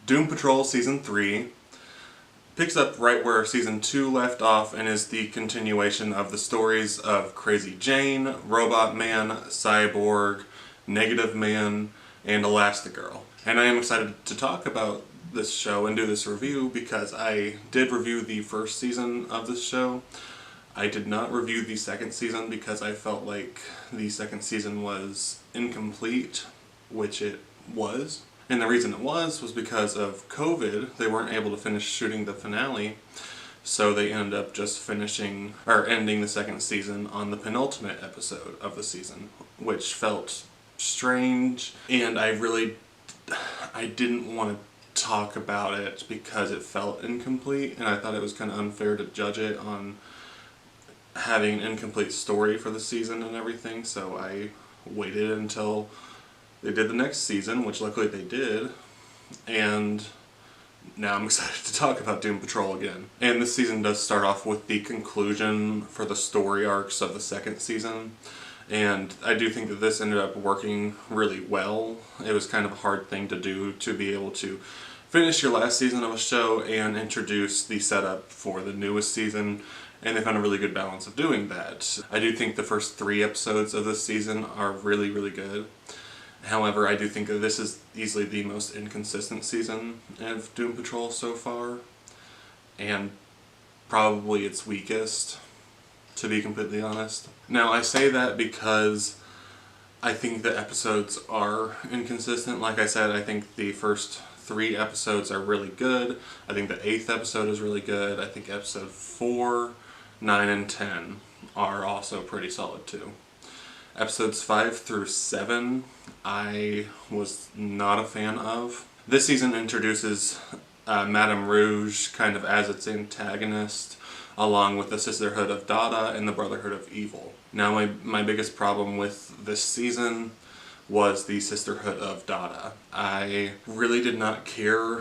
Doom Patrol Season 3 picks up right where Season 2 left off and is the continuation of the stories of Crazy Jane, Robotman, Cyborg, Negative Man, and Elasti-Girl. And I am excited to talk about this show and do this review because I did review the first season of this show. I did not review the second season because I felt like the second season was incomplete, which it was. And the reason it was because of COVID. They weren't able to finish shooting the finale, so they ended up just ending the second season on the penultimate episode of the season, which felt strange, and I didn't want to talk about it because it felt incomplete, and I thought it was kind of unfair to judge it on having an incomplete story for the season and everything, so I waited until they did the next season, which luckily they did, and now I'm excited to talk about Doom Patrol again. And this season does start off with the conclusion for the story arcs of the second season, and I do think that this ended up working really well. It was kind of a hard thing to do, to be able to finish your last season of a show and introduce the setup for the newest season, and they found a really good balance of doing that. I do think the first 3 episodes of this season are really, really good. However, I do think that this is easily the most inconsistent season of Doom Patrol so far, and probably its weakest, to be completely honest. Now, I say that because I think the episodes are inconsistent. Like I said, I think the first 3 episodes are really good. I think the 8th episode is really good. I think episode 4, 9, and 10 are also pretty solid too. Episodes 5 through 7, I was not a fan of. This season introduces Madame Rouge kind of as its antagonist, along with the Sisterhood of Dada and the Brotherhood of Evil. Now, my biggest problem with this season was the Sisterhood of Dada. I really did not care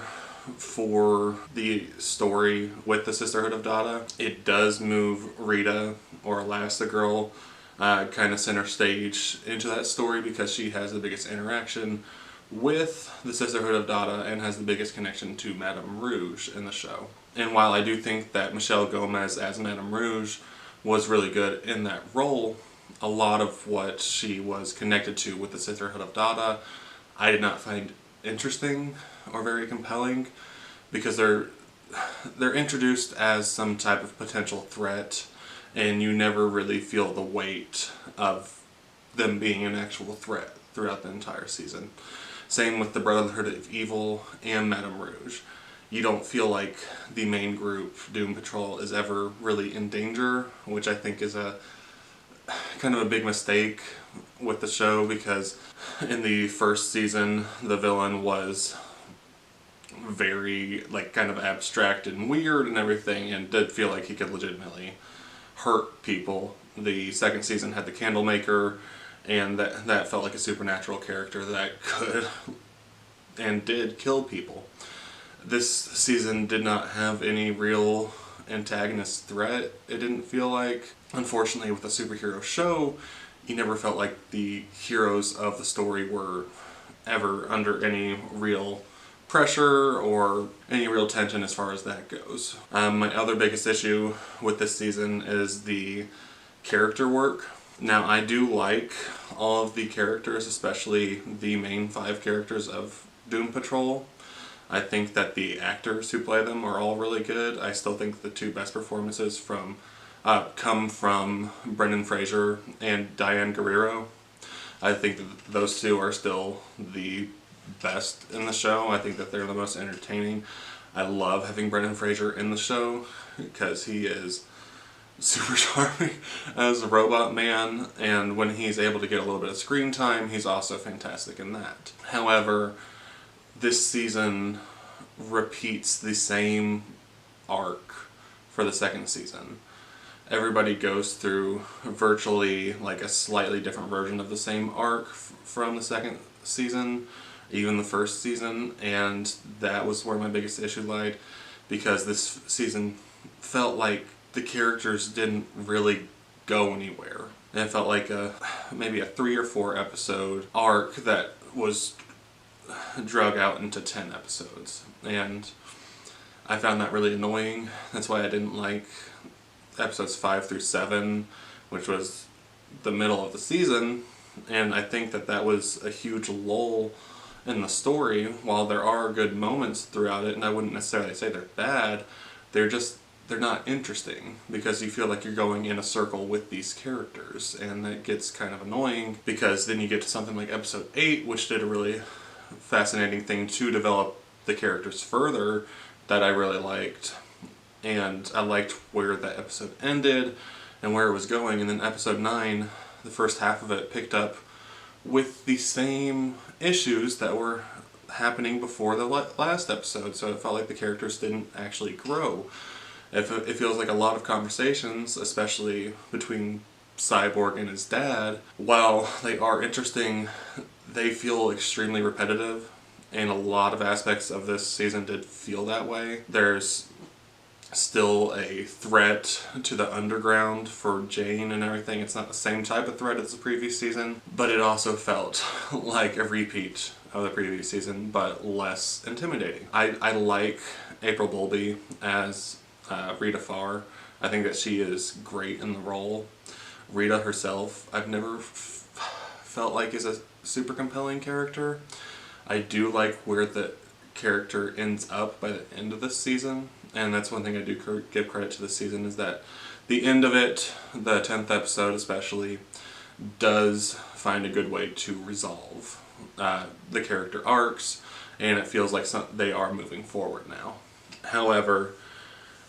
for the story with the Sisterhood of Dada. It does move Rita, or Elasti-Girl, kind of center stage into that story because she has the biggest interaction with the Sisterhood of Dada and has the biggest connection to Madame Rouge in the show. And while I do think that Michelle Gomez as Madame Rouge was really good in that role, a lot of what she was connected to with the Sisterhood of Dada I did not find interesting or very compelling, because they're introduced as some type of potential threat, and you never really feel the weight of them being an actual threat throughout the entire season. Same with the Brotherhood of Evil and Madame Rouge. You don't feel like the main group, Doom Patrol, is ever really in danger, which I think is a kind of a big mistake with the show, because in the first season the villain was very kind of abstract and weird and everything, and did feel like he could legitimately hurt people. The second season had the Candlemaker, and that felt like a supernatural character that could and did kill people. This season did not have any real antagonist threat, it didn't feel like. Unfortunately, with a superhero show, you never felt like the heroes of the story were ever under any real pressure or any real tension as far as that goes. My other biggest issue with this season is the character work. Now, I do like all of the characters, especially the main 5 characters of Doom Patrol. I think that the actors who play them are all really good. I still think the 2 best performances come from Brendan Fraser and Diane Guerrero. I think that those 2 are still the best in the show. I think that they're the most entertaining. I love having Brendan Fraser in the show because he is super charming as a Robotman, and when he's able to get a little bit of screen time, he's also fantastic in that. However, this season repeats the same arc for the second season. Everybody goes through virtually a slightly different version of the same arc from the second season, even the first season, and that was where my biggest issue lied, because this season felt like the characters didn't really go anywhere. And it felt like maybe a 3 or 4 episode arc that was drug out into 10 episodes. And I found that really annoying. That's why I didn't like episodes 5 through 7, which was the middle of the season. And I think that that was a huge lull in the story. While there are good moments throughout it, and I wouldn't necessarily say they're bad, they're not interesting because you feel like you're going in a circle with these characters, and it gets kind of annoying because then you get to something like episode 8, which did a really fascinating thing to develop the characters further that I really liked. And I liked where that episode ended and where it was going, and then episode 9, the first half of it picked up with the same issues that were happening before the last episode, so it felt like the characters didn't actually grow. It feels like a lot of conversations, especially between Cyborg and his dad, while they are interesting, they feel extremely repetitive, and a lot of aspects of this season did feel that way. There's still a threat to the underground for Jane and everything. It's not the same type of threat as the previous season, but it also felt like a repeat of the previous season, but less intimidating. I like April Bowlby as Rita Farr. I think that she is great in the role. Rita herself, I've never felt like is a super compelling character. I do like where the character ends up by the end of this season, and that's one thing I do give credit to this season, is that the end of it, the 10th episode especially, does find a good way to resolve the character arcs, and it feels like they are moving forward now. However,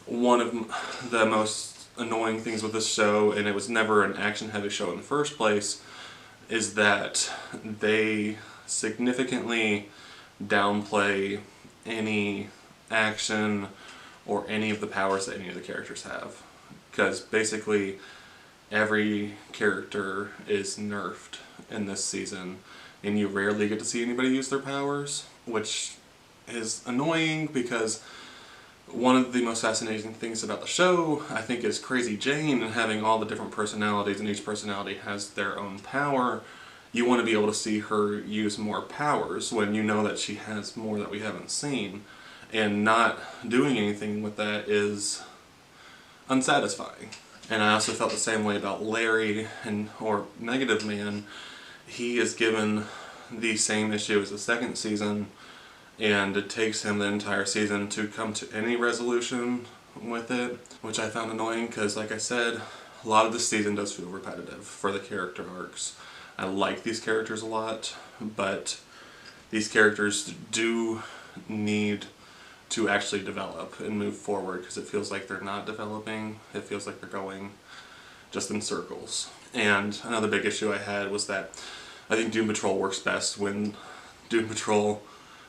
one of the most annoying things with this show, and it was never an action-heavy show in the first place, is that they significantly downplay any action or any of the powers that any of the characters have. Because basically every character is nerfed in this season, and you rarely get to see anybody use their powers, which is annoying because one of the most fascinating things about the show, I think, is Crazy Jane and having all the different personalities, and each personality has their own power. You want to be able to see her use more powers when you know that she has more that we haven't seen, and not doing anything with that is unsatisfying. And I also felt the same way about Larry or Negative Man. He is given the same issue as the second season, and it takes him the entire season to come to any resolution with it, which I found annoying because, like I said, a lot of this season does feel repetitive for the character arcs. I like these characters a lot, but these characters do need to actually develop and move forward, because it feels like they're not developing. It feels like they're going just in circles. And another big issue I had was that I think Doom Patrol works best when Doom Patrol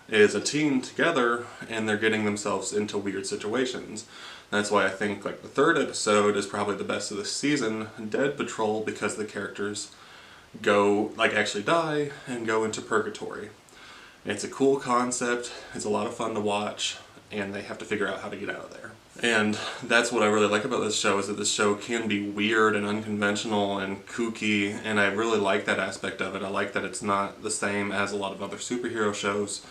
is a team together and they're getting themselves into weird situations. That's why I think like the third episode is probably the best of the season, Dead Patrol, because the characters go, like, actually die and go into purgatory. It's a cool concept, it's a lot of fun to watch, and they have to figure out how to get out of there. And that's what I really like about this show, is that this show can be weird and unconventional and kooky, and I really like that aspect of it. I like that it's not the same as a lot of other superhero shows,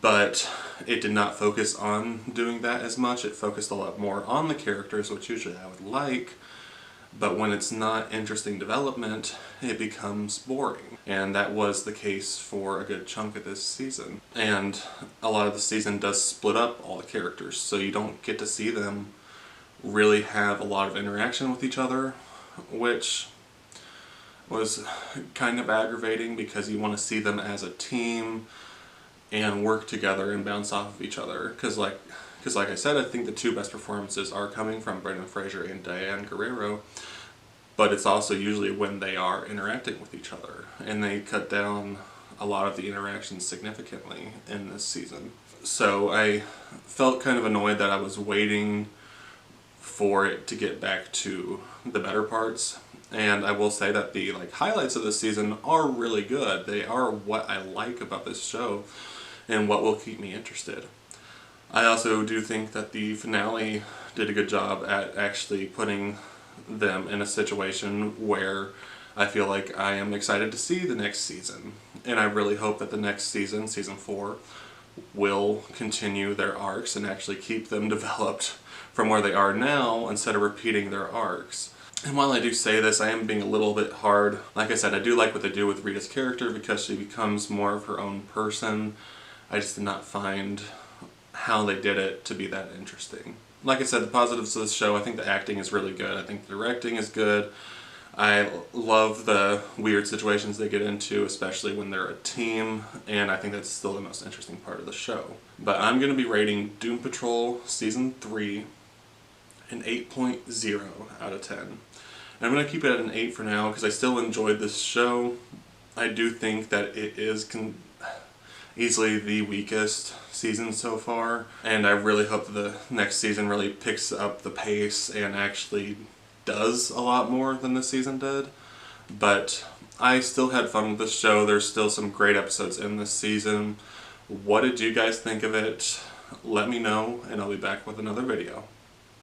but it did not focus on doing that as much. It focused a lot more on the characters, which usually I would like, but when it's not interesting development, it becomes boring. And that was the case for a good chunk of this season. And a lot of the season does split up all the characters, so you don't get to see them really have a lot of interaction with each other, which was kind of aggravating because you want to see them as a team and work together and bounce off of each other. Because like I said, I think the two best performances are coming from Brendan Fraser and Diane Guerrero, but it's also usually when they are interacting with each other, and they cut down a lot of the interactions significantly in this season. So I felt kind of annoyed that I was waiting for it to get back to the better parts. And I will say that the highlights of this season are really good. They are what I like about this show and what will keep me interested. I also do think that the finale did a good job at actually putting them in a situation where I feel like I am excited to see the next season. and I really hope that the next season, season 4, will continue their arcs and actually keep them developed from where they are now instead of repeating their arcs. And while I do say this, I am being a little bit hard. Like I said, I do like what they do with Rita's character because she becomes more of her own person. I just did not find how they did it to be that interesting. Like I said, the positives of this show, I think the acting is really good. I think the directing is good. I love the weird situations they get into, especially when they're a team, and I think that's still the most interesting part of the show. But I'm going to be rating Doom Patrol Season 3 an 8.0 out of 10. And I'm going to keep it at an 8 for now because I still enjoyed this show. I do think that it is easily the weakest season so far, and I really hope that the next season really picks up the pace and actually does a lot more than this season did. But I still had fun with this show. There's still some great episodes in this season. What did you guys think of it? Let me know, and I'll be back with another video.